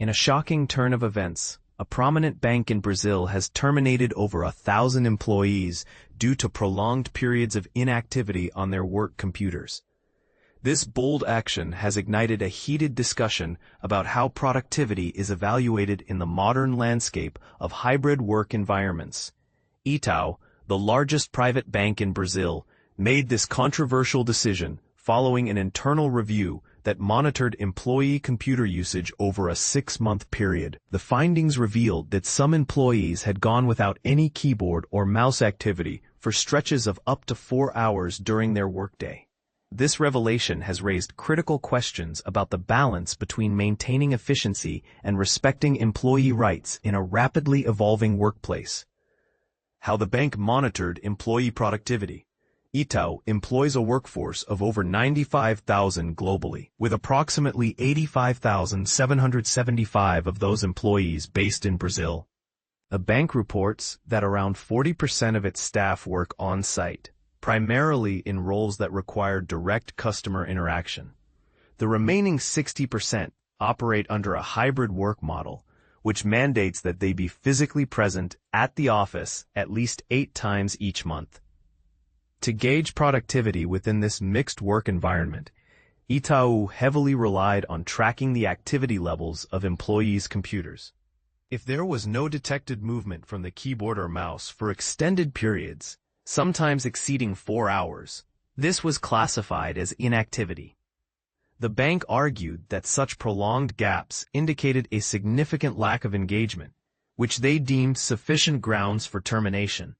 In a shocking turn of events, a prominent bank in Brazil has terminated over 1,000 employees due to prolonged periods of inactivity on their work computers. This bold action has ignited a heated discussion about how productivity is evaluated in the modern landscape of hybrid work environments. Itaú, the largest private bank in Brazil, made this controversial decision following an internal review that monitored employee computer usage over a 6-month period. The findings revealed that some employees had gone without any keyboard or mouse activity for stretches of up to 4 hours during their workday. This revelation has raised critical questions about the balance between maintaining efficiency and respecting employee rights in a rapidly evolving workplace. How the bank monitored employee productivity. Itaú employs a workforce of over 95,000 globally, with approximately 85,775 of those employees based in Brazil. The bank reports that around 40% of its staff work on-site, primarily in roles that require direct customer interaction. The remaining 60% operate under a hybrid work model, which mandates that they be physically present at the office at least 8 times each month. To gauge productivity within this mixed work environment, Itaú heavily relied on tracking the activity levels of employees' computers. If there was no detected movement from the keyboard or mouse for extended periods, sometimes exceeding 4 hours, this was classified as inactivity. The bank argued that such prolonged gaps indicated a significant lack of engagement, which they deemed sufficient grounds for termination.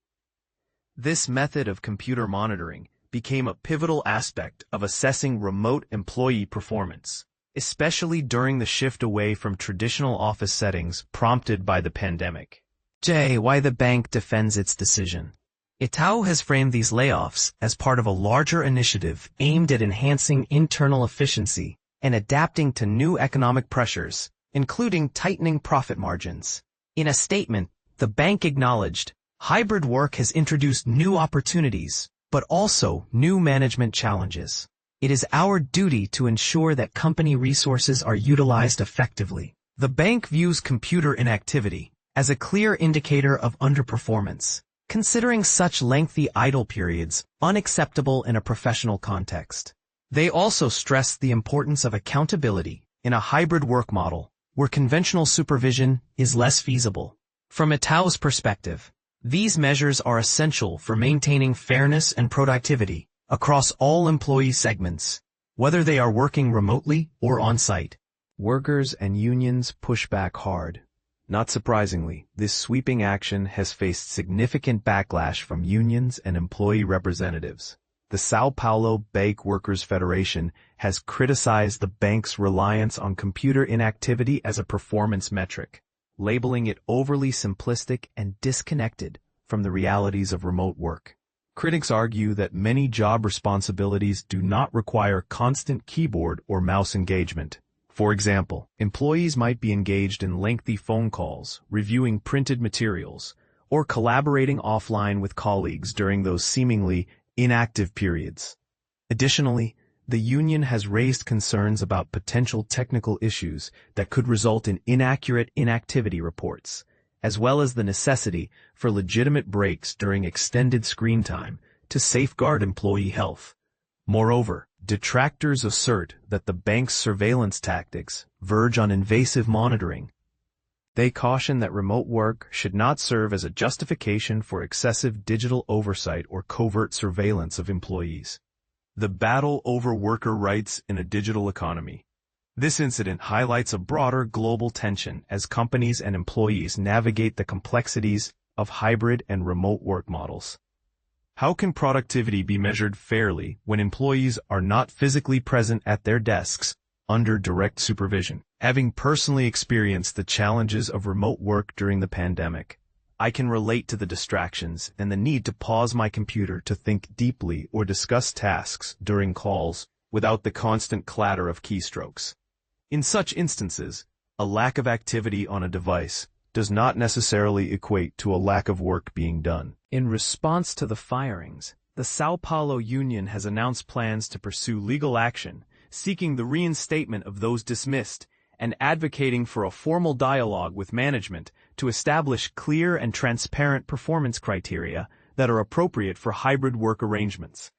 This method of computer monitoring became a pivotal aspect of assessing remote employee performance, especially during the shift away from traditional office settings prompted by the pandemic. Why the bank defends its decision. Itaú has framed these layoffs as part of a larger initiative aimed at enhancing internal efficiency and adapting to new economic pressures, including tightening profit margins. In a statement, the bank acknowledged, hybrid work has introduced new opportunities, but also new management challenges. It is our duty to ensure that company resources are utilized effectively. The bank views computer inactivity as a clear indicator of underperformance, considering such lengthy idle periods unacceptable in a professional context. They also stress the importance of accountability in a hybrid work model, where conventional supervision is less feasible. From Itaú's perspective, these measures are essential for maintaining fairness and productivity across all employee segments, whether they are working remotely or on-site. Workers and unions push back hard. Not surprisingly, this sweeping action has faced significant backlash from unions and employee representatives. The São Paulo Bank Workers Federation has criticized the bank's reliance on computer inactivity as a performance metric, labeling it overly simplistic and disconnected from the realities of remote work. Critics argue that many job responsibilities do not require constant keyboard or mouse engagement. For example, employees might be engaged in lengthy phone calls, reviewing printed materials, or collaborating offline with colleagues during those seemingly inactive periods. Additionally, the union has raised concerns about potential technical issues that could result in inaccurate inactivity reports, as well as the necessity for legitimate breaks during extended screen time to safeguard employee health. Moreover, detractors assert that the bank's surveillance tactics verge on invasive monitoring. They caution that remote work should not serve as a justification for excessive digital oversight or covert surveillance of employees. The battle over worker rights in a digital economy. This incident highlights a broader global tension as companies and employees navigate the complexities of hybrid and remote work models. How can productivity be measured fairly when employees are not physically present at their desks under direct supervision? Having personally experienced the challenges of remote work during the pandemic, I can relate to the distractions and the need to pause my computer to think deeply or discuss tasks during calls without the constant clatter of keystrokes. In such instances, a lack of activity on a device does not necessarily equate to a lack of work being done. In response to the firings, the São Paulo Union has announced plans to pursue legal action, seeking the reinstatement of those dismissed and advocating for a formal dialogue with management to establish clear and transparent performance criteria that are appropriate for hybrid work arrangements.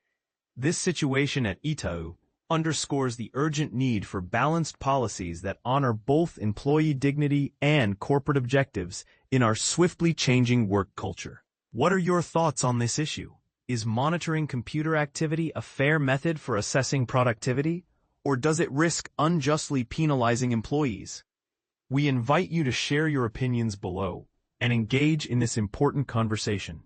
This situation at Itaú underscores the urgent need for balanced policies that honor both employee dignity and corporate objectives in our swiftly changing work culture. What are your thoughts on this issue? Is monitoring computer activity a fair method for assessing productivity, or does it risk unjustly penalizing employees? We invite you to share your opinions below and engage in this important conversation.